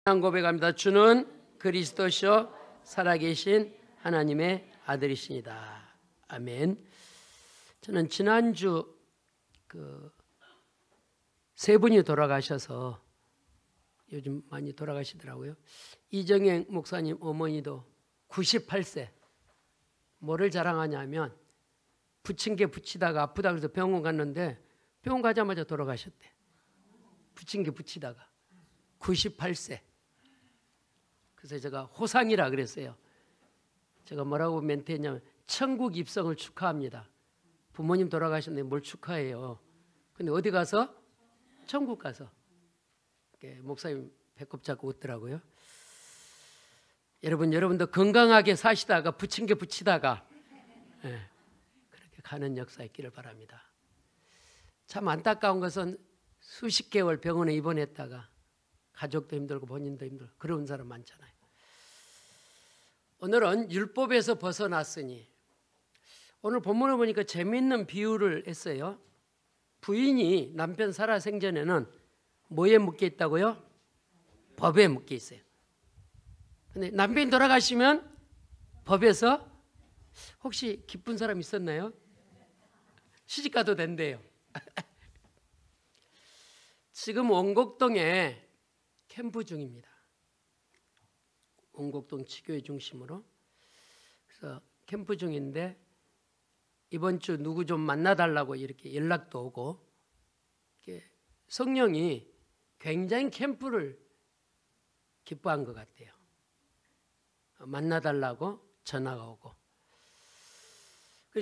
고백합니다. 주는 그리스도시요 살아계신 하나님의 아들이십니다. 아멘. 저는 지난주 세 분이 돌아가셔서 요즘 많이 돌아가시더라고요. 이정행 목사님 어머니도 98세. 뭐를 자랑하냐면 부침개 부치다가 아프다 그래서 병원 갔는데 병원 가자마자 돌아가셨대. 부침개 부치다가 98세. 그래서 제가 호상이라 그랬어요. 제가 뭐라고 멘트했냐면 천국 입성을 축하합니다. 부모님 돌아가셨는데 뭘 축하해요. 근데 어디 가서? 천국 가서. 목사님 배꼽 잡고 웃더라고요. 여러분도 건강하게 사시다가 부침개 부치다가 그렇게 가는 역사 있기를 바랍니다. 참 안타까운 것은 수십 개월 병원에 입원했다가 가족도 힘들고 본인도 힘들고 그런 사람 많잖아요. 오늘은 율법에서 벗어났으니, 오늘 본문을 보니까 재미있는 비유를 했어요. 부인이 남편 살아생전에는 뭐에 묶여 있다고요? 법에 묶여 있어요. 근데 남편이 돌아가시면 법에서, 혹시 기쁜 사람 있었나요? 시집가도 된대요. 지금 원곡동에 캠프 중입니다. 원곡동 치교회 중심으로. 그래서 캠프 중인데 이번 주 누구 좀 만나달라고 이렇게 연락도 오고, 성령이 굉장히 캠프를 기뻐한 것 같아요. 만나달라고 전화가 오고.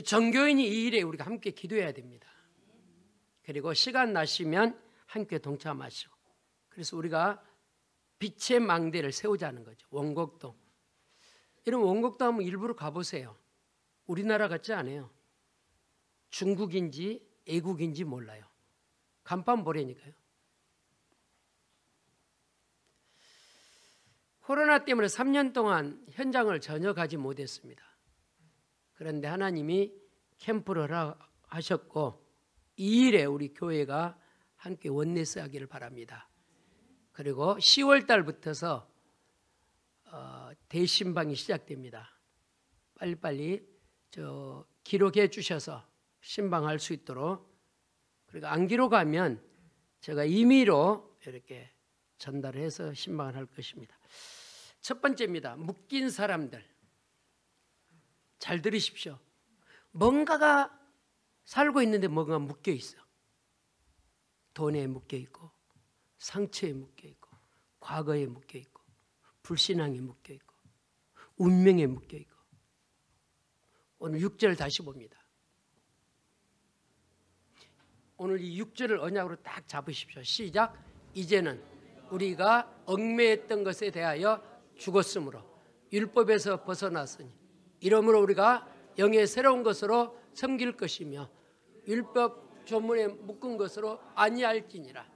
전교인이 이 일에 우리가 함께 기도해야 됩니다. 그리고 시간 나시면 함께 동참하시고. 그래서 우리가 빛의 망대를 세우자는 거죠. 원곡동. 이런 원곡동 한번 일부러 가보세요. 우리나라 같지 않아요. 중국인지 애국인지 몰라요. 간판 보라니까요. 코로나 때문에 3년 동안 현장을 전혀 가지 못했습니다. 그런데 하나님이 캠프를 하셨고 이 일에 우리 교회가 함께 원내스 하기를 바랍니다. 그리고 10월 달부터서 대신방이 시작됩니다. 빨리빨리 기록해 주셔서 신방할 수 있도록. 그리고 안 기록하면 제가 임의로 이렇게 전달해서 신방을 할 것입니다. 첫 번째입니다. 묶인 사람들. 잘 들으십시오. 뭔가가 살고 있는데 뭔가 묶여 있어. 돈에 묶여 있고, 상처에 묶여 있고, 과거에 묶여 있고, 불신앙에 묶여 있고, 운명에 묶여 있고. 오늘 6절 다시 봅니다. 오늘 이 6절을 언약으로 딱 잡으십시오. 시작. 이제는 우리가 얽매였던 것에 대하여 죽었으므로 율법에서 벗어났으니 이러므로 우리가 영의 새로운 것으로 섬길 것이며 율법 조문에 묶은 것으로 아니할지니라.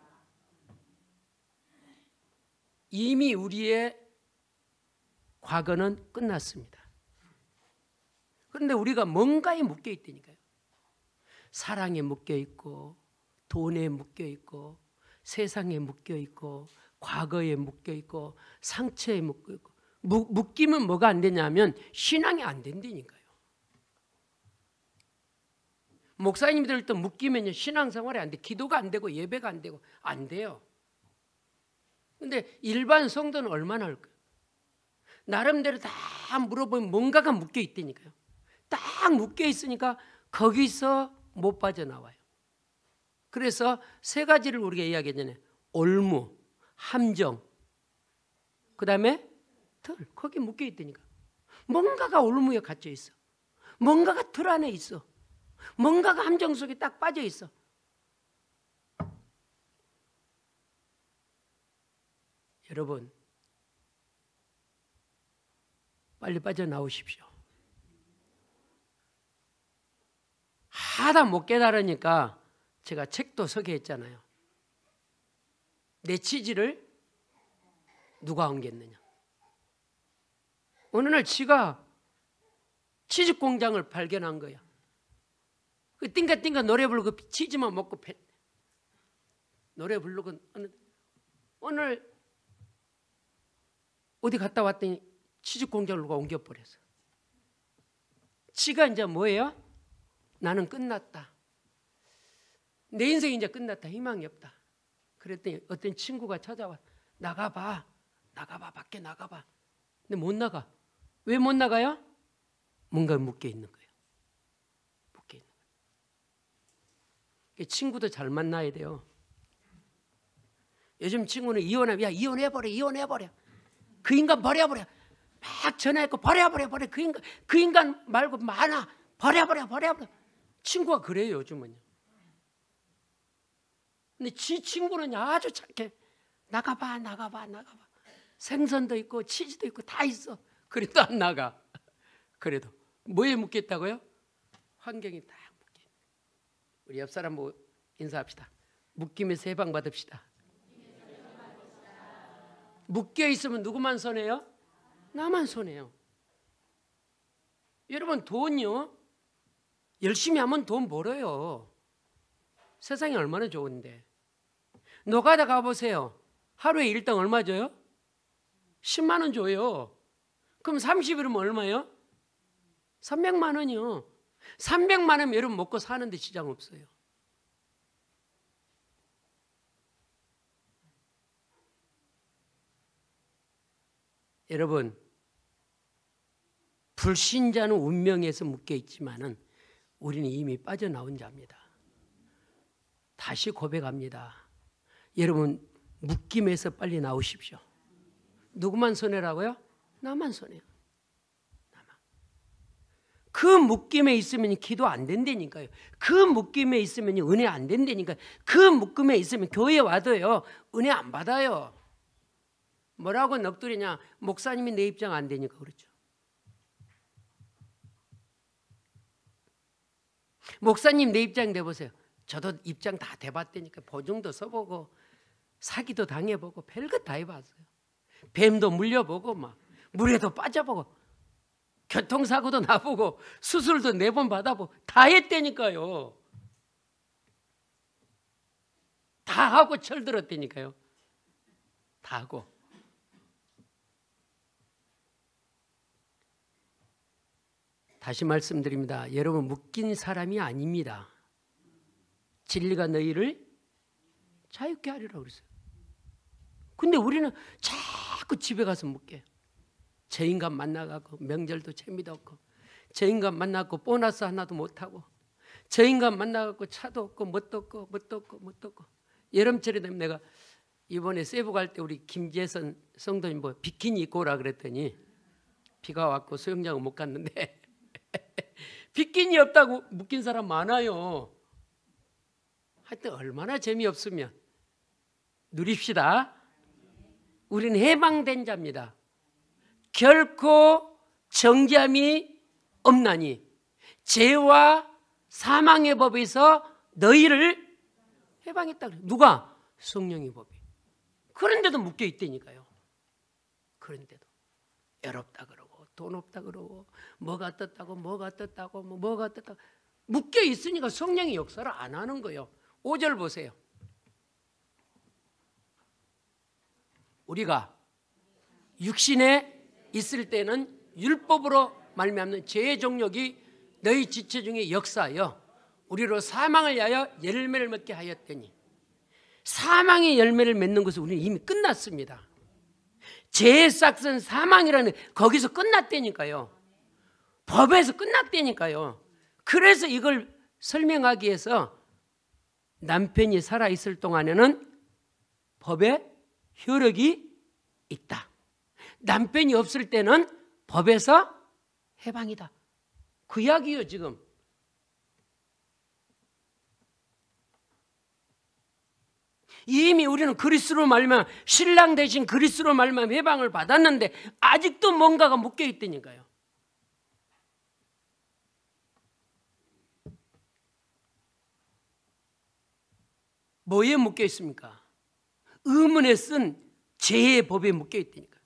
이미 우리의 과거는 끝났습니다. 그런데 우리가 뭔가에 묶여 있다니까요. 사랑에 묶여 있고, 돈에 묶여 있고, 세상에 묶여 있고, 과거에 묶여 있고, 상처에 묶여 있고. 묶이면 뭐가 안 되냐면 신앙이 안 된다니까요. 목사님들도 묶이면요 신앙생활이 안 돼. 기도가 안 되고 예배가 안 되고 안 돼요. 근데 일반 성도는 얼마나 할까요? 나름대로 다 물어보면 뭔가가 묶여 있다니까요. 딱 묶여 있으니까 거기서 못 빠져나와요. 그래서 세 가지를 우리가 이야기했잖아요. 올무, 함정, 그 다음에 틀. 거기 묶여 있다니까. 뭔가가 올무에 갇혀 있어. 뭔가가 틀 안에 있어. 뭔가가 함정 속에 딱 빠져 있어. 여러분, 빨리 빠져나오십시오. 하다 못 깨달으니까 제가 책도 소개했잖아요. 내 치질을 누가 옮겼느냐. 어느 날 지가 치즈 공장을 발견한 거야. 그 띵가띵가 노래 부르고 치즈만 먹고 노래 부르고 오늘 어디 갔다 왔더니 취직 공장을 누가 옮겨버렸어. 지가 이제 뭐예요? 나는 끝났다. 내 인생이 이제 끝났다. 희망이 없다. 그랬더니 어떤 친구가 찾아와. 나가봐. 밖에 나가봐. 근데 못 나가. 왜 못 나가요? 뭔가 묶여 있는 거예요. 묶여 있는 거예요. 친구도 잘 만나야 돼요. 요즘 친구는 이혼하면 야 이혼해버려. 그 인간 버려버려. 막 전화했고 버려버려. 그 인간 말고 많아. 버려버려. 친구가 그래요 요즘은요. 근데 지 친구는 아주 착해. 나가봐. 생선도 있고 치즈도 있고 다 있어. 그래도 안 나가. 그래도 뭐에 묶였다고요? 환경이 딱 묶여. 우리 옆 사람 보고 인사합시다. 묶임에서 해방 받읍시다. 묶여 있으면 누구만 손해요? 나만 손해요. 여러분 돈요. 열심히 하면 돈 벌어요. 세상이 얼마나 좋은데. 노가다 가보세요. 하루에 일당 얼마 줘요? 10만 원 줘요. 그럼 30일이면 얼마예요? 300만 원이요. 300만 원이면 여러분 먹고 사는데 지장 없어요. 여러분, 불신자는 운명에서 묶여 있지만은 우리는 이미 빠져나온 자입니다. 다시 고백합니다. 여러분, 묶임에서 빨리 나오십시오. 누구만 손해라고요? 나만 손해요. 나만. 그 묶임에 있으면 기도 안 된다니까요. 그 묶임에 있으면 은혜 안 된다니까요. 그 묶임에 있으면 교회 와도요 은혜 안 받아요. 뭐라고 넋두리냐? 목사님이 내 입장 안 되니까 그렇죠. 목사님 내 입장 내보세요. 저도 입장 다 대봤다니까. 보증도 써보고 사기도 당해보고 별것 다 해봤어요. 뱀도 물려보고 막 물에도 빠져보고 교통사고도 나보고 수술도 4번 받아보고 다 했다니까요. 다 하고 철들었다니까요. 다 하고. 다시 말씀드립니다. 여러분 묶인 사람이 아닙니다. 진리가 너희를 자유케 하리라고 그랬어요. 근데 우리는 자꾸 집에 가서 묶여요. 저 인간 만나고 명절도 재미도 없고, 저 인간 만나고 보너스 하나도 못하고, 저 인간 만나고 차도 없고 뭣도 없고. 여름철에 되면 내가 이번에 세부 갈 때 우리 김재선 성도님 뭐 비키니 입고 오라 그랬더니 비가 왔고 수영장을 못 갔는데 비키니 없다고 묶인 사람 많아요. 하여튼 얼마나 재미없으면 누립시다. 우리는 해방된 자입니다. 결코 정죄함이 없나니 죄와 사망의 법에서 너희를 해방했다. 누가? 성령의 법이. 그런데도 묶여 있다니까요. 그런데도 외롭다 그러고 돈 없다 그러고 뭐가 떴다고 묶여 있으니까 성령이 역사를 안 하는 거예요. 5절 보세요. 우리가 육신에 있을 때는 율법으로 말미암는 죄의 종력이 너희 지체 중에 역사하여 우리로 사망을 위하여 열매를 맺게 하였더니, 사망의 열매를 맺는 것은 우리는 이미 끝났습니다. 죄의 싹은 사망이라는 거기서 끝났다니까요. 법에서 끝났다니까요. 그래서 이걸 설명하기 위해서 남편이 살아있을 동안에는 법에 효력이 있다. 남편이 없을 때는 법에서 해방이다. 그 이야기예요 지금. 이미 우리는 그리스도로 말미암아 신랑 대신 그리스도로 말미암아 해방을 받았는데 아직도 뭔가가 묶여 있다니까요. 뭐에 묶여 있습니까? 의문에 쓴 죄의 법에 묶여 있다니까요.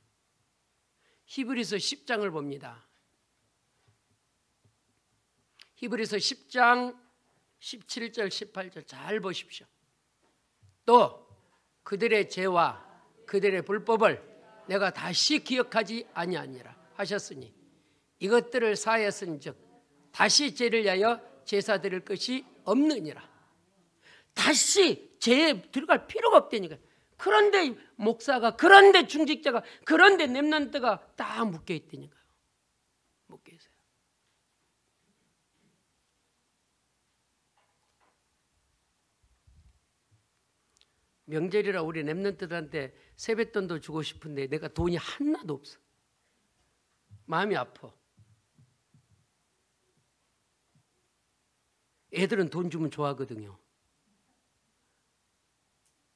히브리서 10장을 봅니다. 히브리서 10장 17절 18절 잘 보십시오. 또 그들의 죄와 그들의 불법을 내가 다시 기억하지 아니하니라 하셨으니 이것들을 사하였은즉 다시 죄를 위하여 제사 드릴 것이 없느니라. 다시 죄에 들어갈 필요가 없다니까. 그런데 목사가, 그런데 중직자가, 그런데 렘넌트가 다 묶여 있다니까요. 묶여 있어요. 명절이라 우리 렘넌트들한테 세뱃돈도 주고 싶은데 내가 돈이 하나도 없어. 마음이 아파. 애들은 돈 주면 좋아하거든요.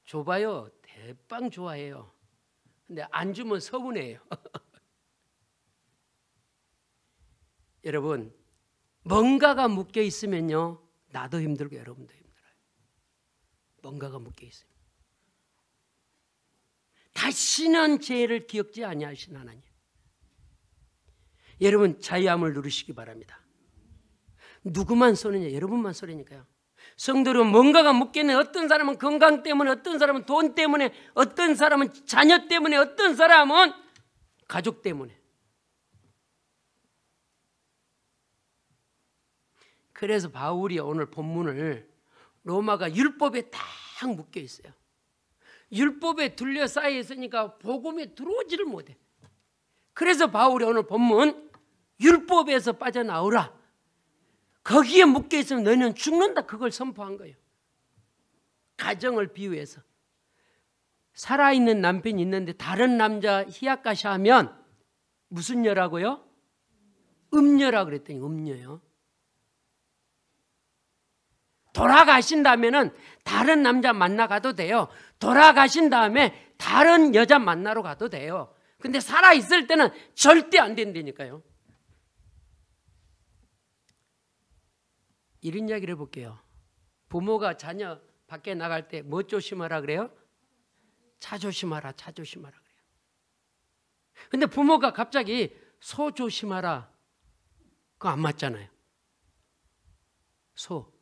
줘봐요. 대빵 좋아해요. 근데 안 주면 서운해요. 여러분, 뭔가가 묶여 있으면요, 나도 힘들고 여러분도 힘들어요. 뭔가가 묶여 있어요. 다시는 죄를 기억지 아니하신 하나님, 여러분 자유함을 누리시기 바랍니다. 누구만 쏘느냐? 여러분만 쏘려니까요. 성도는 뭔가가 묶여있는, 어떤 사람은 건강 때문에, 어떤 사람은 돈 때문에, 어떤 사람은 자녀 때문에, 어떤 사람은 가족 때문에. 그래서 바울이 오늘 본문을 로마가 율법에 딱 묶여 있어요. 율법에 둘러싸여 있으니까 복음에 들어오지를 못해. 그래서 바울이 오늘 본문 율법에서 빠져나오라, 거기에 묶여 있으면 너희는 죽는다, 그걸 선포한 거예요. 가정을 비유해서 살아있는 남편이 있는데 다른 남자 희약가시 하면 무슨 여라고요? 음녀라 그랬더니 음녀요. 돌아가신 다음에는 다른 남자 만나가도 돼요. 돌아가신 다음에 다른 여자 만나러 가도 돼요. 근데 살아있을 때는 절대 안 된다니까요. 이런 이야기를 해볼게요. 부모가 자녀 밖에 나갈 때 뭐 조심하라 그래요? 차 조심하라, 차 조심하라 그래요. 근데 부모가 갑자기 소 조심하라, 그거 안 맞잖아요. 소.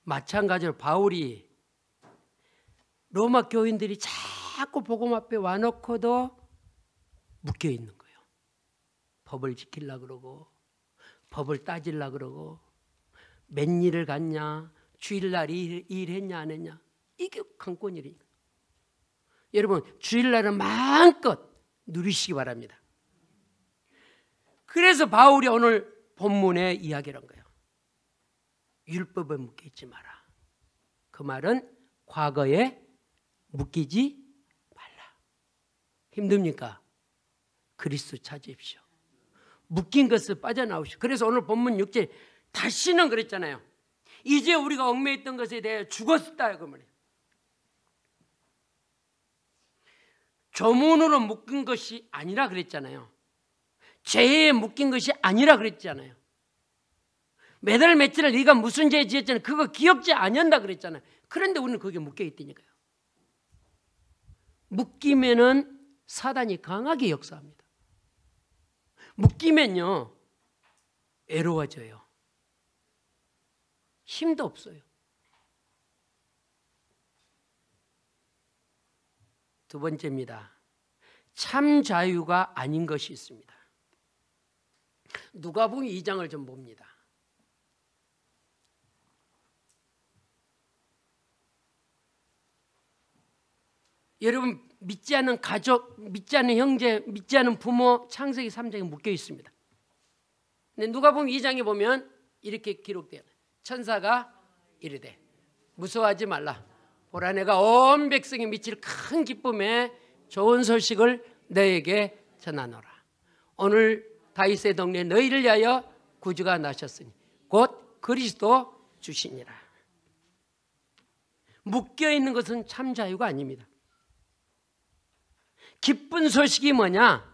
마찬가지로 바울이 로마 교인들이 자꾸 복음 앞에 와놓고도 묶여 있는 거예요. 법을 지키려고 그러고, 법을 따지려고 그러고, 몇 일을 갔냐, 주일날 일했냐 안 했냐, 이게 관건이니까. 여러분, 주일날은 마음껏 누리시기 바랍니다. 그래서 바울이 오늘 본문에 이야기를 한 거예요. 율법에 묶여 있지 마라. 그 말은 과거에 묶이지 말라. 힘듭니까? 그리스도 찾으십시오. 묶인 것을 빠져나오시오. 그래서 오늘 본문 6절 다시는 그랬잖아요. 이제 우리가 얽매였던 것에 대해 죽었다, 그 말이에요. 조문으로 묶인 것이 아니라 그랬잖아요. 죄에 묶인 것이 아니라 그랬잖아요. 매달 며칠을 네가 무슨 죄 지었잖아요. 그거 기억지 아니한다 그랬잖아요. 그런데 우리는 거기에 묶여 있다니까요. 묶이면은 사단이 강하게 역사합니다. 묶이면요, 애로워져요. 힘도 없어요. 두 번째입니다. 참 자유가 아닌 것이 있습니다. 누가복음 2장을 좀 봅니다. 여러분, 믿지 않는 가족, 믿지 않는 형제, 믿지 않는 부모, 창세기 3장에 묶여 있습니다. 근데 누가복음 2장에 보면 이렇게 기록돼요. 천사가 이르되 무서워하지 말라. 보라, 내가 온 백성이 미칠 큰 기쁨에 좋은 소식을 너에게 전하노라. 오늘 다윗의 동네에 너희를 위하여 구주가 나셨으니 곧 그리스도 주시니라. 묶여 있는 것은 참 자유가 아닙니다. 기쁜 소식이 뭐냐?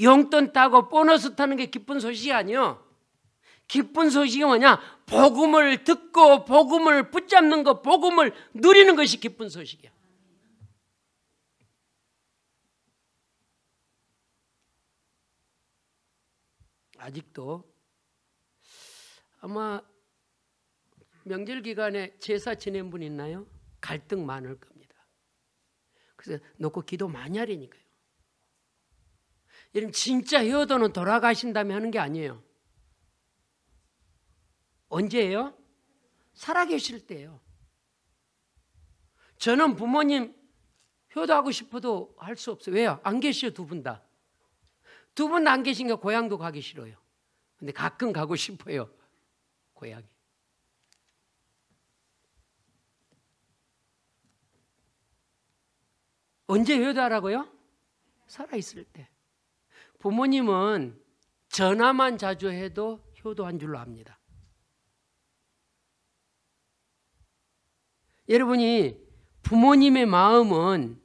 용돈 따고 보너스 타는 게 기쁜 소식이 아니요. 기쁜 소식이 뭐냐? 복음을 듣고 복음을 붙잡는 것, 복음을 누리는 것이 기쁜 소식이야. 아직도 아마 명절 기간에 제사 지낸 분 있나요? 갈등 많을 겁니다. 그래서 놓고 기도 많이 하려니까요. 여러분 진짜 효도는 돌아가신다면 하는 게 아니에요. 언제예요? 살아계실 때예요. 저는 부모님 효도하고 싶어도 할 수 없어요. 왜요? 안 계셔 두 분 다. 두 분 다 안 계시니까 고향도 가기 싫어요. 근데 가끔 가고 싶어요. 고향에. 언제 효도하라고요? 살아있을 때. 부모님은 전화만 자주 해도 효도한 줄로 압니다. 여러분이 부모님의 마음은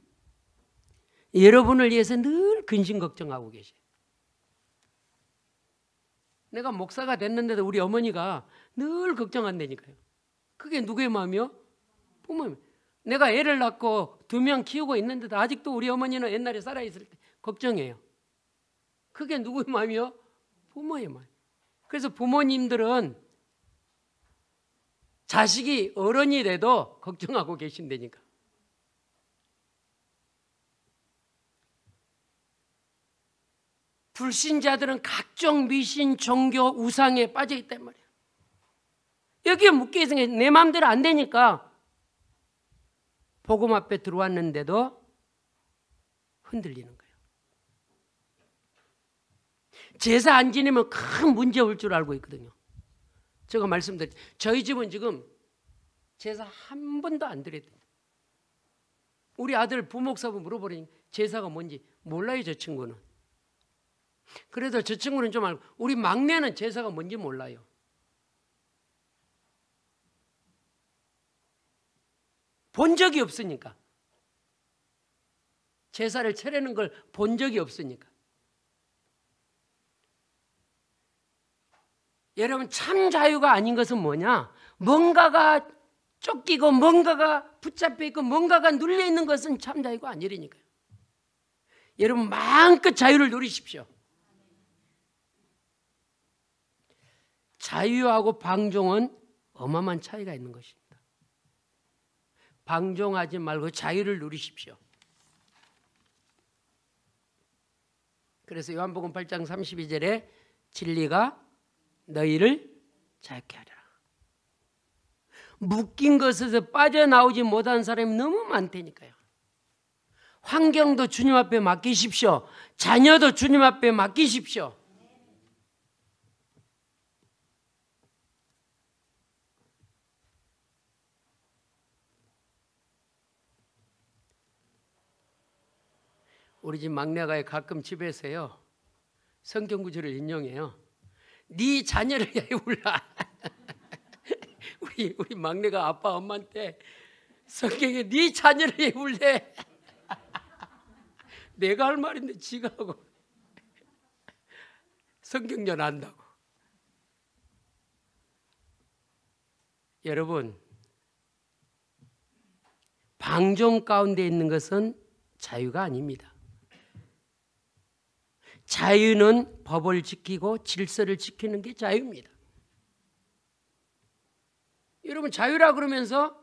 여러분을 위해서 늘 근심 걱정하고 계세요. 내가 목사가 됐는데도 우리 어머니가 늘 걱정한다니까요. 그게 누구의 마음이요? 부모님. 내가 애를 낳고 2명 키우고 있는데도 아직도 우리 어머니는 옛날에 살아있을 때 걱정해요. 그게 누구의 마음이요? 부모의 마음. 그래서 부모님들은 자식이 어른이 돼도 걱정하고 계신다니까. 불신자들은 각종 미신, 종교, 우상에 빠져 있단 말이에요. 여기에 묶여 있으니까 내 마음대로 안 되니까 복음 앞에 들어왔는데도 흔들리는 거예요. 제사 안 지내면 큰 문제 올 줄 알고 있거든요. 제가 말씀드렸죠. 저희 집은 지금 제사 한 번도 안 드렸대요. 우리 아들 부목사부 물어보니 제사가 뭔지 몰라요, 저 친구는. 그래도 저 친구는 좀 알고, 우리 막내는 제사가 뭔지 몰라요. 본 적이 없으니까. 제사를 차리는 걸 본 적이 없으니까. 여러분 참 자유가 아닌 것은 뭐냐? 뭔가가 쫓기고 뭔가가 붙잡혀 있고 뭔가가 눌려 있는 것은 참 자유가 아니라니까요. 여러분 마음껏 자유를 누리십시오. 자유하고 방종은 어마어마한 차이가 있는 것입니다. 방종하지 말고 자유를 누리십시오. 그래서 요한복음 8장 32절에 진리가 너희를 자유케 하리라. 묶인 것에서 빠져나오지 못한 사람이 너무 많다니까요. 환경도 주님 앞에 맡기십시오. 자녀도 주님 앞에 맡기십시오. 우리 집 막내가 가끔 집에서요 성경 구절을 인용해요. 네 자녀를 위하여 울라. 우리 막내가 아빠 엄마한테 성경에 네 자녀를 위하여 울래. 내가 할 말인데 지가 하고 성경전 안다고. 여러분 방종 가운데 있는 것은 자유가 아닙니다. 자유는 법을 지키고 질서를 지키는 게 자유입니다. 여러분 자유라 그러면서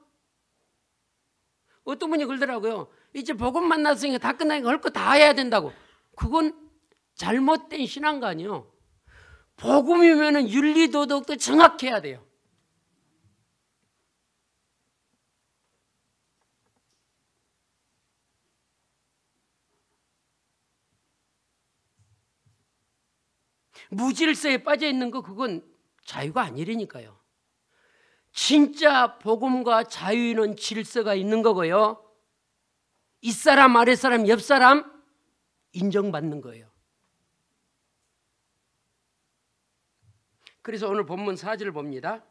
어떤 분이 그러더라고요. 이제 복음 만났으니까 다 끝나니까 할 거 다 해야 된다고. 그건 잘못된 신앙관이요. 복음이면 윤리도덕도 정확해야 돼요. 무질서에 빠져 있는 거 그건 자유가 아니라니까요. 진짜 복음과 자유는 질서가 있는 거고요. 윗사람, 아랫사람, 옆사람 인정받는 거예요. 그래서 오늘 본문 4절을 봅니다.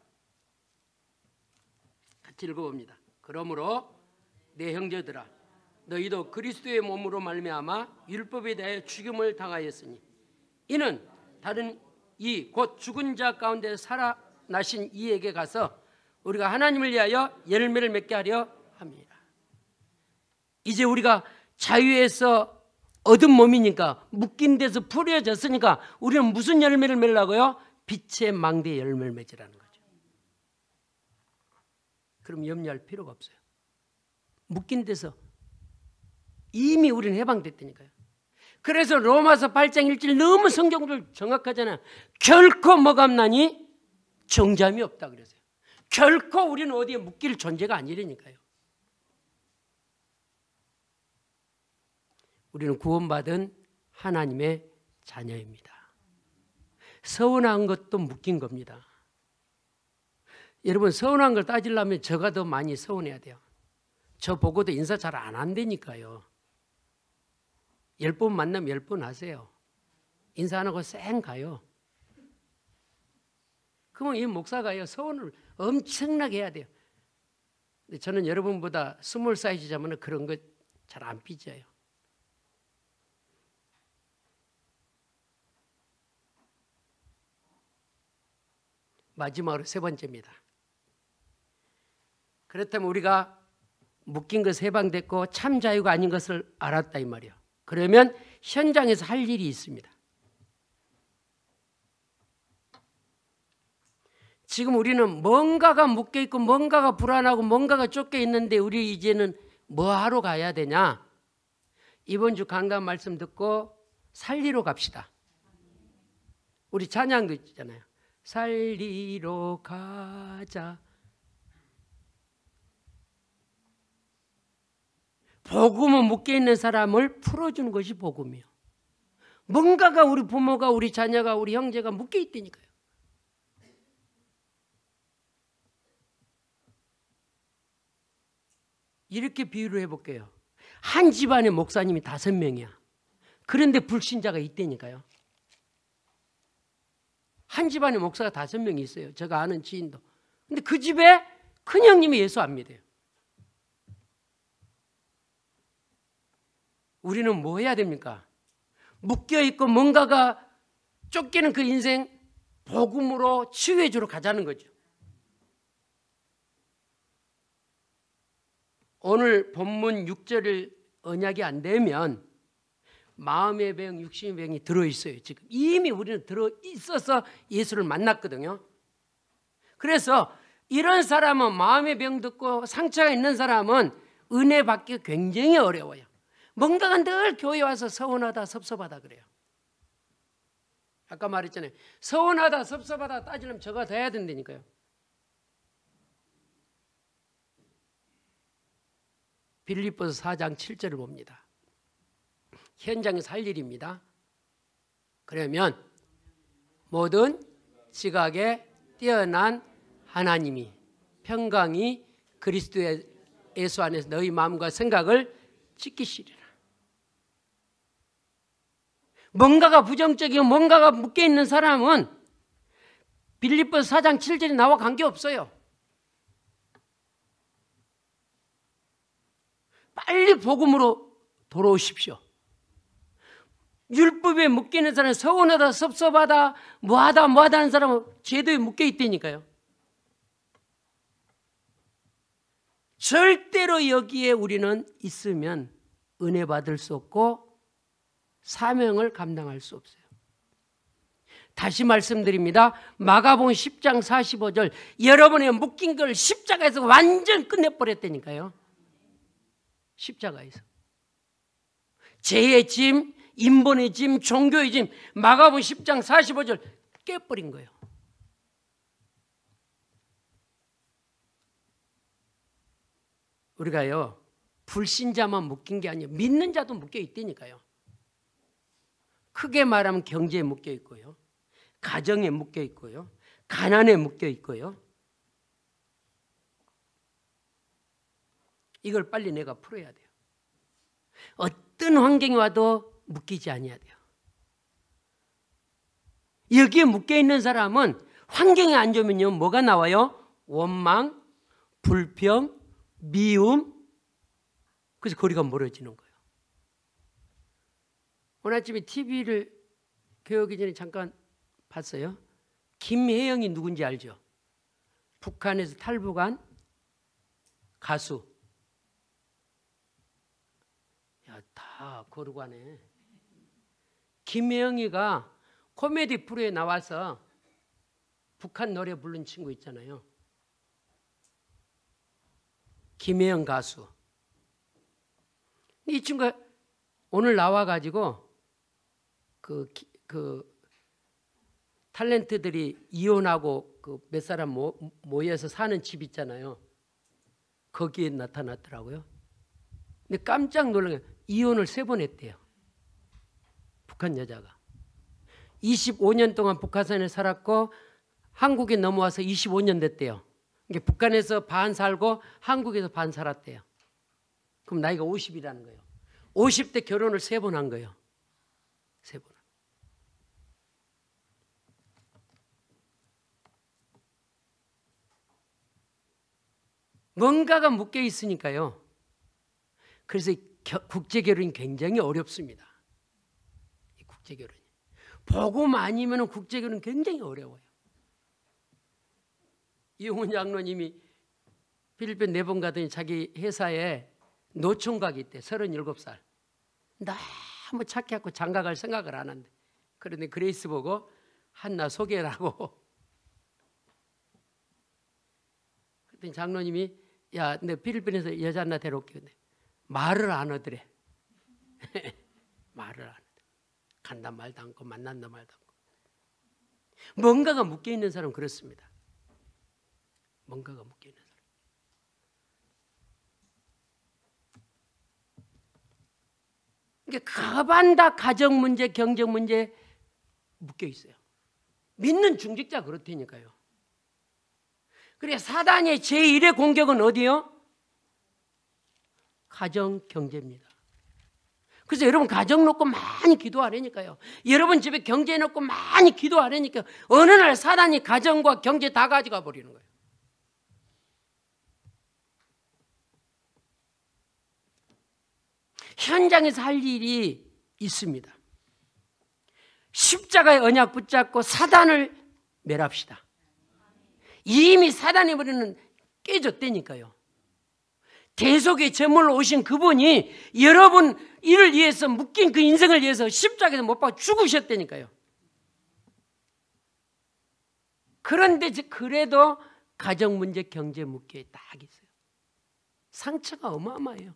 같이 읽어봅니다. 그러므로 내 형제들아 너희도 그리스도의 몸으로 말미암아 율법에 대하여 죽임을 당하였으니 이는 다른 이 곧 죽은 자 가운데 살아나신 이에게 가서 우리가 하나님을 위하여 열매를 맺게 하려 합니다. 이제 우리가 자유에서 얻은 몸이니까 묶인 데서 풀어졌으니까 우리는 무슨 열매를 맺으려고요? 빛의 망대의 열매를 맺으라는 거죠. 그럼 염려할 필요가 없어요. 묶인 데서 이미 우리는 해방됐다니까요. 그래서 로마서 8장 1절 너무 성경들 정확하잖아요. 결코 뭐감나니 정잠이 없다 그랬어요. 결코 우리는 어디에 묶일 존재가 아니라니까요. 우리는 구원받은 하나님의 자녀입니다. 서운한 것도 묶인 겁니다. 여러분, 서운한 걸 따지려면 저가 더 많이 서운해야 돼요. 저 보고도 인사 잘 안 한다니까요. 10번 만나면 10번 하세요. 인사 안 하고 쌩 가요. 그러면 이 목사가요, 서운을 엄청나게 해야 돼요. 근데 저는 여러분보다 스몰 사이즈자면 그런 거 잘 안 삐져요. 마지막으로 세 번째입니다. 그렇다면 우리가 묶인 것 해방됐고 참 자유가 아닌 것을 알았다 이 말이에요. 그러면 현장에서 할 일이 있습니다. 지금 우리는 뭔가가 묶여 있고 뭔가가 불안하고 뭔가가 쫓겨 있는데 우리 이제는 뭐 하러 가야 되냐? 이번 주 강단 말씀 듣고 살리러 갑시다. 우리 찬양도 있잖아요. 살리러 가자. 복음은 묶여있는 사람을 풀어주는 것이 복음이에요. 뭔가가 우리 부모가 우리 자녀가 우리 형제가 묶여있다니까요. 이렇게 비유를 해볼게요. 한 집안에 목사님이 5명이야. 그런데 불신자가 있다니까요. 한 집안에 목사가 5명이 있어요. 제가 아는 지인도. 근데 그 집에 큰형님이 예수 안 믿어요. 우리는 뭐 해야 됩니까? 묶여있고 뭔가가 쫓기는 그 인생 복음으로 치유해 주러 가자는 거죠. 오늘 본문 6절을 언약이 안 되면 마음의 병, 육신의 병이 들어있어요. 지금 이미 우리는 들어있어서 예수를 만났거든요. 그래서 이런 사람은 마음의 병 듣고 상처가 있는 사람은 은혜 받기 굉장히 어려워요. 뭔가가 늘 교회 와서 서운하다 섭섭하다 그래요. 아까 말했잖아요. 서운하다 섭섭하다 따지려면 저가 돼야 된다니까요. 빌립보서 4장 7절을 봅니다. 현장에서 할 일입니다. 그러면 모든 지각에 뛰어난 하나님이 평강이 그리스도 예수 안에서 너희 마음과 생각을 지키시리라. 뭔가가 부정적이고 뭔가가 묶여있는 사람은 빌립보서 4장 7절이 나와 관계없어요. 빨리 복음으로 돌아오십시오. 율법에 묶여있는 사람은 서운하다 섭섭하다 뭐하다 하는 사람은 제도에 묶여있다니까요. 절대로 여기에 우리는 있으면 은혜 받을 수 없고 사명을 감당할 수 없어요. 다시 말씀드립니다. 마가복음 10장 45절 여러분의 묶인 걸 십자가에서 완전 끝내버렸다니까요. 십자가에서 죄의 짐, 인본의 짐, 종교의 짐 마가복음 10장 45절 깨버린 거예요. 우리가요 불신자만 묶인 게 아니에요. 믿는 자도 묶여 있다니까요. 크게 말하면 경제에 묶여 있고요. 가정에 묶여 있고요. 가난에 묶여 있고요. 이걸 빨리 내가 풀어야 돼요. 어떤 환경이 와도 묶이지 아니어야 돼요. 여기에 묶여 있는 사람은 환경이 안 좋으면요 뭐가 나와요? 원망, 불평, 미움. 그래서 거리가 멀어지는 거예요. 오늘 아침에 TV를 교육이 전에 잠깐 봤어요. 김혜영이 누군지 알죠? 북한에서 탈북한 가수. 야, 다 거루가네. 김혜영이가 코미디 프로에 나와서 북한 노래 부른 친구 있잖아요. 김혜영 가수. 이 친구가 오늘 나와가지고 그 탤런트들이 이혼하고 그 몇 사람 모여서 사는 집 있잖아요. 거기에 나타났더라고요. 근데 깜짝 놀란 게 이혼을 3번 했대요. 북한 여자가. 25년 동안 북한에 살았고 한국에 넘어와서 25년 됐대요. 그러니까 북한에서 반 살고 한국에서 반 살았대요. 그럼 나이가 50이라는 거예요. 50대 결혼을 3번 한 거예요. 3번. 뭔가가 묶여 있으니까요. 그래서 국제결혼이 굉장히 어렵습니다. 이 국제결혼이. 복음 아니면 국제결혼은 굉장히 어려워요. 이용훈 장로님이 필리핀 4번 가더니 자기 회사에 노총각이 있대. 37살. 너무 착해갖고 장가갈 생각을 안 한대. 그런데 그레이스 보고 한나 소개라고. 그랬더니 장로님이 야, 내 필리핀에서 여자 하나 데려올게. 말을 안 하더래. 말을 안 하더래. 간다 말도 않고 만난다 말도 않고. 뭔가가 묶여있는 사람은 그렇습니다. 뭔가가 묶여있는 사람. 그러니까 가반다 가정 문제, 경제 문제 묶여있어요. 믿는 중직자 그렇다니까요. 그래 사단의 제1의 공격은 어디요? 가정 경제입니다. 그래서 여러분 가정 놓고 많이 기도하라니까요. 여러분 집에 경제 놓고 많이 기도하라니까요. 어느 날 사단이 가정과 경제 다 가져가 버리는 거예요. 현장에서 할 일이 있습니다. 십자가의 언약 붙잡고 사단을 멸합시다. 이미 사단의 머리는 깨졌다니까요. 대속의 제물로 오신 그분이 여러분 이를 위해서 묶인 그 인생을 위해서 십자가에서 못 박아 죽으셨다니까요. 그런데 그래도 가정 문제, 경제 묶여 딱 있어요. 상처가 어마어마해요.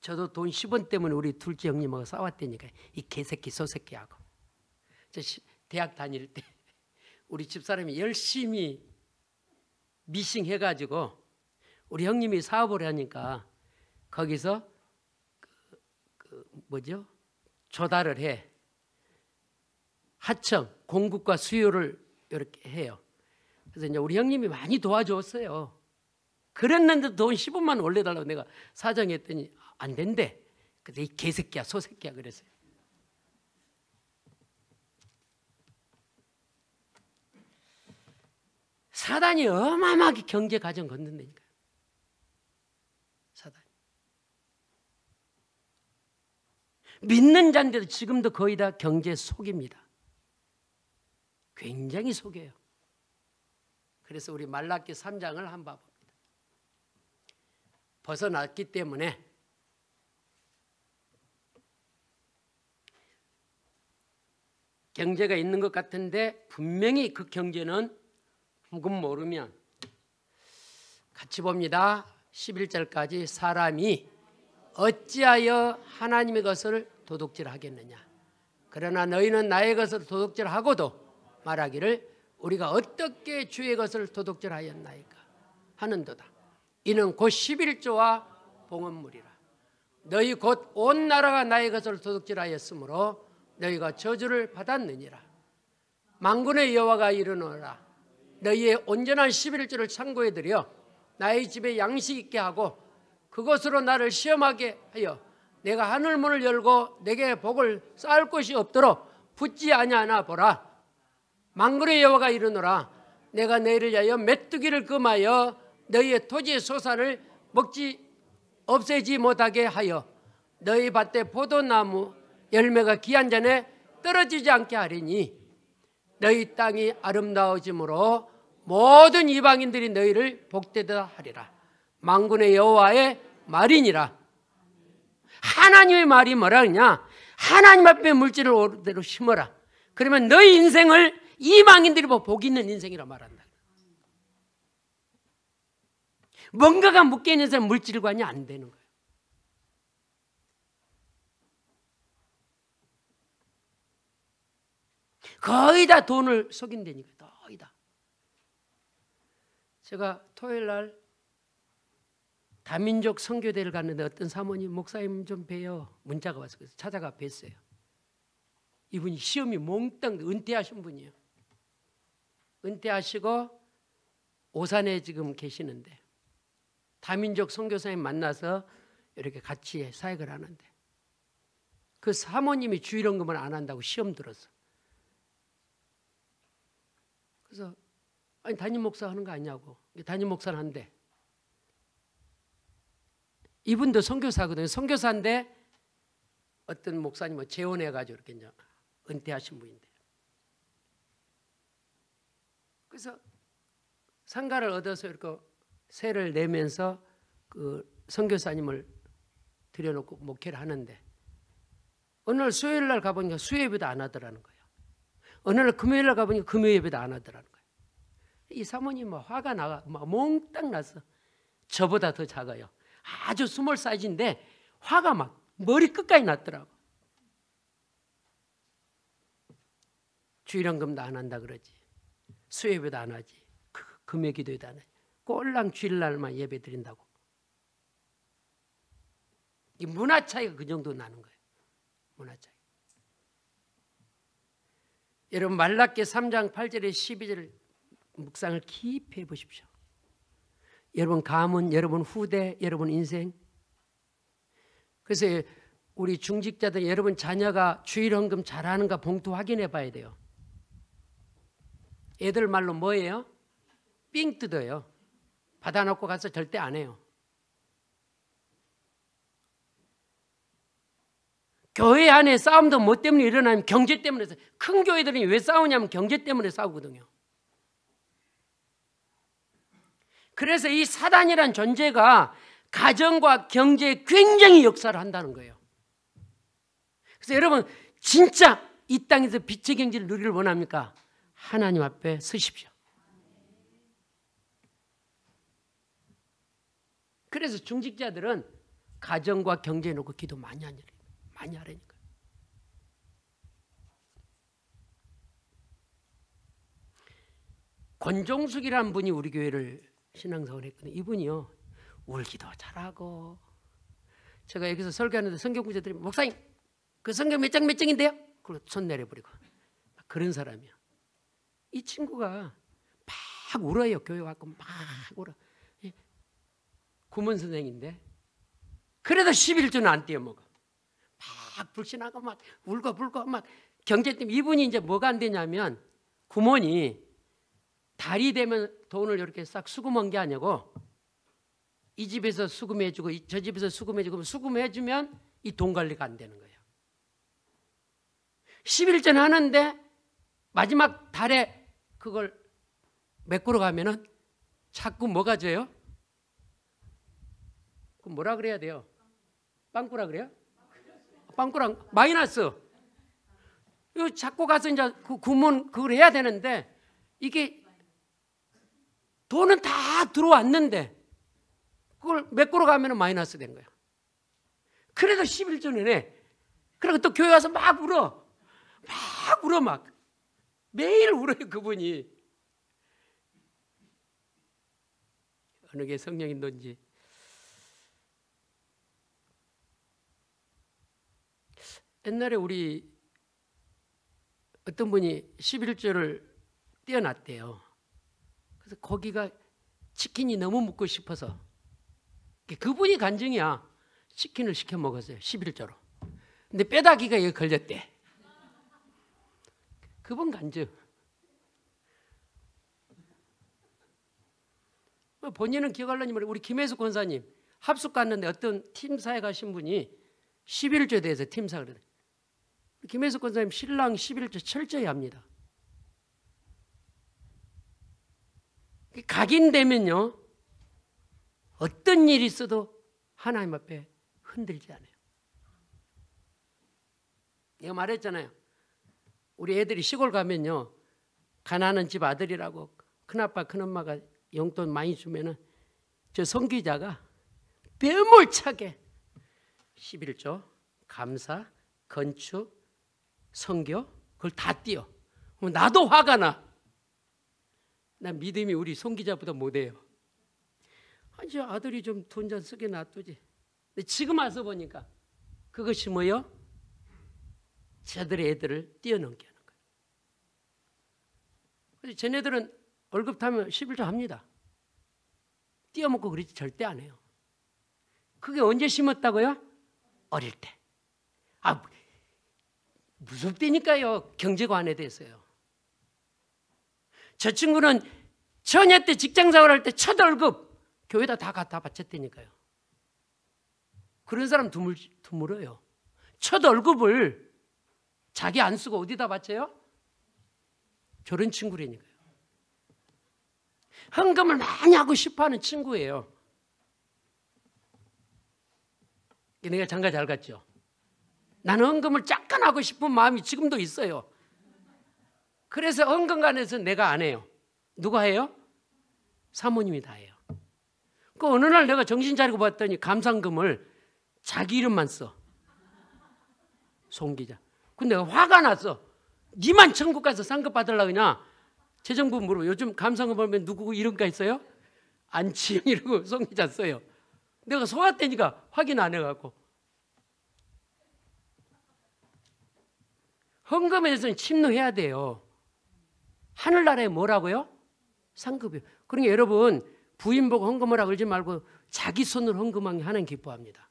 저도 돈 10원 때문에 우리 둘째 형님하고 싸웠다니까요. 이 개새끼 소새끼하고. 저 대학 다닐 때 우리 집사람이 열심히 미싱 해가지고 우리 형님이 사업을 하니까 거기서 조달을 해. 하청, 공급과 수요를 이렇게 해요. 그래서 이제 우리 형님이 많이 도와줬어요. 그랬는데 돈 15만 원 올려달라고 내가 사정했더니 안 된대. 그래서 이 개새끼야 소새끼야 그랬어요. 사단이 어마어마하게 경제 가정 건든다니까요. 사단이. 믿는 자인데도 지금도 거의 다 경제 속입니다. 굉장히 속여요. 그래서 우리 말라기 3장을 한번 봐봅니다. 벗어났기 때문에 경제가 있는 것 같은데 분명히 그 경제는 복음 모르면 같이 봅니다. 11절까지 사람이 어찌하여 하나님의 것을 도둑질하겠느냐. 그러나 너희는 나의 것을 도둑질하고도 말하기를 우리가 어떻게 주의 것을 도둑질하였나이까 하는도다. 이는 곧 11조와 봉헌물이라. 너희 곧 온 나라가 나의 것을 도둑질하였으므로 너희가 저주를 받았느니라. 만군의 여호와가 이르노라. 너희의 온전한 11조를 창고에 들여 나의 집에 양식 있게 하고 그것으로 나를 시험하게 하여 내가 하늘 문을 열고 내게 복을 쌓을 곳이 없도록 붙지 아니하나 보라. 만군의 여호와가 이르노라. 내가 너희를 위하여 메뚜기를 금하여 너희의 토지의 소산을 없애지 못하게 하여 너희 밭에 포도나무 열매가 기한 전에 떨어지지 않게 하리니 너희 땅이 아름다워짐으로 모든 이방인들이 너희를 복되다 하리라. 만군의 여호와의 말이니라. 하나님의 말이 뭐라 그러냐? 하나님 앞에 물질을 오르대로 심어라. 그러면 너희 인생을 이방인들이 복 있는 인생이라 말한다. 뭔가가 묶여있는 사람 물질관이 안 되는 거예요. 거의 다 돈을 속인다니까. 거의 다. 제가 토요일 날 다민족 선교대를 갔는데 어떤 사모님 목사님 좀 뵈요. 문자가 와서 그래서 찾아가 뵀어요. 이분이 시험이 몽땅 은퇴하신 분이에요. 은퇴하시고 오산에 지금 계시는데 다민족 선교사님 만나서 이렇게 같이 사역을 하는데 그 사모님이 주일헌금을 안 한다고 시험 들었어. 그래서 아니 담임 목사 하는 거 아니냐고. 담임 목사는 한대. 이분도 선교사거든요. 선교사인데 어떤 목사님은 재혼해가지고 이렇게 이제 은퇴하신 분인데. 그래서 상가를 얻어서 이렇게 세를 내면서 그 선교사님을 들여놓고 목회를 하는데 어느 날 수요일 날 가보니까 수요 예배도 안 하더라는 거예요. 어느 날 금요일 날 가보니까 금요 예배도 안 하더라는 거예요. 이 사모님은 화가 나가 막 몽땅 났어. 저보다 더 작아요. 아주 스몰 사이즈인데 화가 막 머리 끝까지 났더라고. 주일헌금도 안 한다 그러지. 수요예배도 안 하지. 금요 기도회도 안 하지. 꼴랑 주일날만 예배 드린다고. 이 문화 차이가 그 정도 나는 거예요. 문화 차이. 여러분 말라기 3장 8절에 12절을 묵상을 깊이 해보십시오. 여러분 가문, 여러분 후대, 여러분 인생. 그래서 우리 중직자들 여러분 자녀가 주일헌금 잘하는가 봉투 확인해 봐야 돼요. 애들 말로 뭐예요? 삥 뜯어요. 받아놓고 가서 절대 안 해요. 교회 안에 싸움도 뭐 때문에 일어나면 경제 때문에. 큰 교회들이 왜 싸우냐면 경제 때문에 싸우거든요. 그래서 이 사단이란 존재가 가정과 경제에 굉장히 역사를 한다는 거예요. 그래서 여러분 진짜 이 땅에서 빛의 경제를 누리를 원합니까? 하나님 앞에 서십시오. 그래서 중직자들은 가정과 경제에 놓고 기도 많이 하라니까. 권종숙이라는 분이 우리 교회를 신앙생활을 했거든요. 이분이요 울기도 잘하고 제가 여기서 설교하는데 성경구절들이 목사님 그 성경 몇 장 몇 장인데요? 그리고 손 내려버리고 그런 사람이야. 이 친구가 막 울어요. 교회 와서 막 울어. 구문 선생인데 그래도 11조는 안 떼어먹어. 막 불신하고 막 울고 막 경제 때문에. 이분이 이제 뭐가 안 되냐면 구몬이 달이 되면 돈을 이렇게 싹 수금한 게 아니고 이 집에서 수금해주고 저 집에서 수금해주고 수금해주면 이 돈 관리가 안 되는 거예요. 11전 하는데 마지막 달에 그걸 메꾸러 가면은 자꾸 뭐가 져요? 그럼 뭐라 그래야 돼요? 빵꾸라 그래요? 빵꾸랑 마이너스. 이거 자꾸 가서 이제 그 구몬 그걸 해야 되는데 이게 돈은 다 들어왔는데 그걸 메꾸러 가면 마이너스 되는 거야. 그래도 11조는 해. 그리고 또 교회 와서 막 울어. 막 매일 울어요 그분이. 어느 게 성령인던지. 옛날에 우리 어떤 분이 11조를 떼어놨대요. 그래서 거기가 치킨이 너무 먹고 싶어서 그분이 간증이야. 치킨을 시켜 먹었어요. 11조로. 근데 뼈다귀가 여기 걸렸대. 그분 간증. 본인은 기억하려니 우리 김혜숙 권사님 합숙 갔는데 어떤 팀사에 가신 분이 11조에 대해서 팀사 그러더라고요. 김혜숙 권사님 신랑 11조 철저히 합니다. 각인되면요 어떤 일이 있어도 하나님 앞에 흔들지 않아요. 내가 말했잖아요. 우리 애들이 시골 가면요 가난한 집 아들이라고 큰아빠 큰엄마가 용돈 많이 주면은 저 선기자가 매몰차게 11조, 감사, 건축, 선교 그걸 다 띄어. 나도 화가 나. 난 믿음이 우리 선기자보다 못해요. 아니, 저 아들이 좀 돈 좀 쓰게 놔두지. 근데 지금 와서 보니까 그것이 뭐요? 저들의 애들을 뛰어넘게 하는 거예요. 그래서 쟤네들은 월급 타면 11조 합니다. 뛰어먹고 그러지 절대 안 해요. 그게 언제 심었다고요? 어릴 때. 아, 무섭다니까요. 경제관에 대해서요. 저 친구는 처녀 때 직장생활 할 때 첫 월급 교회에다 다 갖다 바쳤다니까요. 그런 사람 드물어요. 첫 월급을 자기 안 쓰고 어디다 바쳐요? 저런 친구라니까요. 헌금을 많이 하고 싶어하는 친구예요. 내가 장가 잘 갔죠. 나는 헌금을 잠깐 하고 싶은 마음이 지금도 있어요. 그래서 헌금관에서 내가 안 해요. 누가 해요? 사모님이 다 해요. 그 어느 날 내가 정신 차리고 봤더니 감상금을 자기 이름만 써. 송 기자. 근데 내가 화가 났어. 니만 천국 가서 상급 받으려고 그냥 재정부 물어봐. 요즘 감상금 보면 누구 이름가 있어요? 안치영 이러고 송 기자 써요. 내가 속았다니까 확인 안 해갖고. 헌금에 대해서는 침노해야 돼요. 하늘나라에 뭐라고요? 상급이요. 그러니까 여러분 부인 보고 헌금하라 그러지 말고 자기 손으로 헌금하는 게 하나님 기뻐합니다.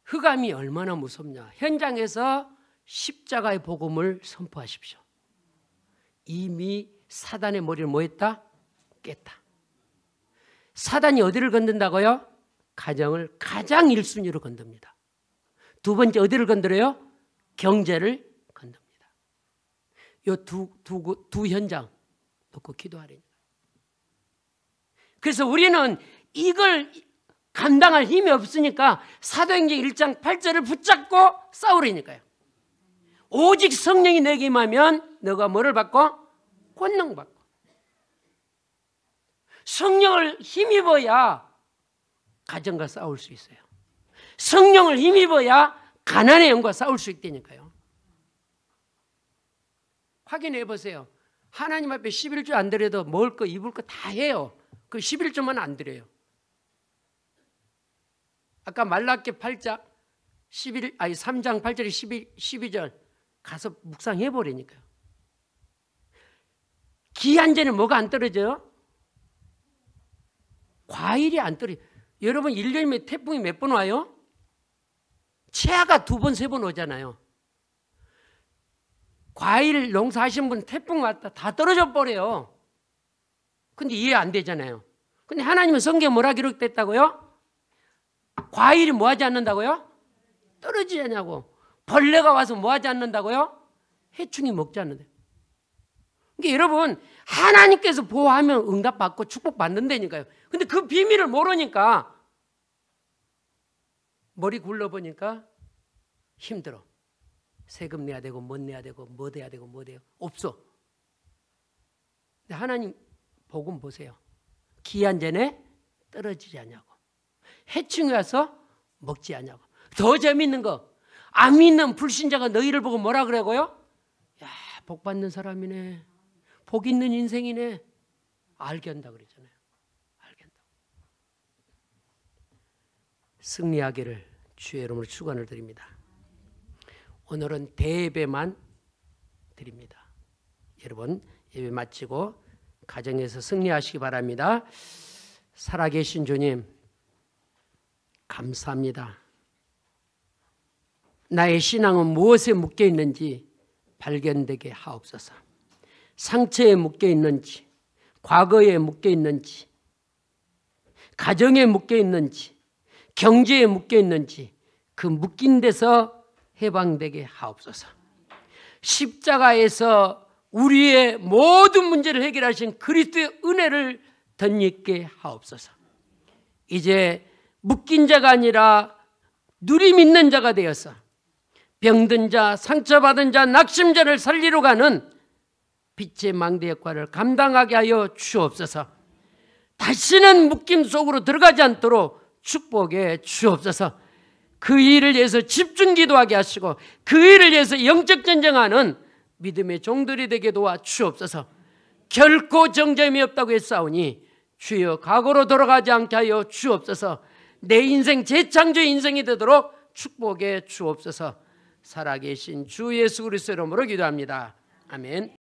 흑암이 얼마나 무섭냐. 현장에서 십자가의 복음을 선포하십시오. 이미 사단의 머리를 뭐 했다? 깼다. 사단이 어디를 건든다고요? 가정을 가장 1순위로 건듭니다. 두 번째 어디를 건드려요? 경제를 건듭니다. 이 두 현장 놓고 기도하려니까. 그래서 우리는 이걸 감당할 힘이 없으니까 사도행전 1장 8절을 붙잡고 싸우려니까요. 오직 성령이 내게 임하면 너가 뭐를 받고? 권능받고. 성령을 힘입어야 가정과 싸울 수 있어요. 성령을 힘입어야 가난의 영과 싸울 수 있다니까요. 확인해 보세요. 하나님 앞에 11조 안 드려도 먹을 거 입을 거 다 해요. 그 11조만 안 드려요. 아까 말라기 8장 3장 8절에 12절 가서 묵상해 보라니까요. 기한제는 뭐가 안 떨어져요? 과일이 안 떨어져요. 여러분 1년이면 태풍이 몇 번 와요? 최하가 2번, 3번 오잖아요. 과일 농사하신 분 태풍 왔다 다 떨어져 버려요. 근데 이해 안 되잖아요. 근데 하나님은 성경에 뭐라 기록됐다고요? 과일이 뭐 하지 않는다고요? 떨어지지 않냐고. 벌레가 와서 뭐 하지 않는다고요? 해충이 먹지 않는다. 그러니까 여러분 하나님께서 보호하면 응답받고 축복받는다니까요. 근데 그 비밀을 모르니까 머리 굴러보니까 힘들어. 세금 내야 되고 뭐 내야 되고 뭐 돼야 되고 뭐 돼요. 없어. 근데 하나님 복음 보세요. 기한 전에 떨어지지 않냐고. 해충이 와서 먹지 않냐고. 더 재밌는 거. 안 믿는 불신자가 너희를 보고 뭐라 그러고요? 야, 복 받는 사람이네. 복 있는 인생이네. 알게 한다 그러잖아요. 알게 한다. 승리하기를 주의 이름으로 축원을 드립니다. 오늘은 대예배만 드립니다. 여러분 예배 마치고 가정에서 승리하시기 바랍니다. 살아계신 주님 감사합니다. 나의 신앙은 무엇에 묶여 있는지 발견되게 하옵소서. 상처에 묶여 있는지, 과거에 묶여 있는지, 가정에 묶여 있는지, 경제에 묶여 있는지 그 묶인 데서 해방되게 하옵소서. 십자가에서 우리의 모든 문제를 해결하신 그리스도의 은혜를 덧입게 하옵소서. 이제 묶인 자가 아니라 누림 있는 자가 되어서 병든 자, 상처받은 자, 낙심자를 살리러 가는 빛의 망대 역할을 감당하게 하여 주옵소서. 다시는 묶임 속으로 들어가지 않도록 축복해 주옵소서. 그 일을 위해서 집중 기도하게 하시고 그 일을 위해서 영적 전쟁하는 믿음의 종들이 되게 도와 주옵소서. 결코 정점이 없다고 했사오니 주여 과거로 돌아가지 않게 하여 주옵소서. 내 인생 재창조의 인생이 되도록 축복해 주옵소서. 살아계신 주 예수 그리스도의 이름으로 기도합니다. 아멘.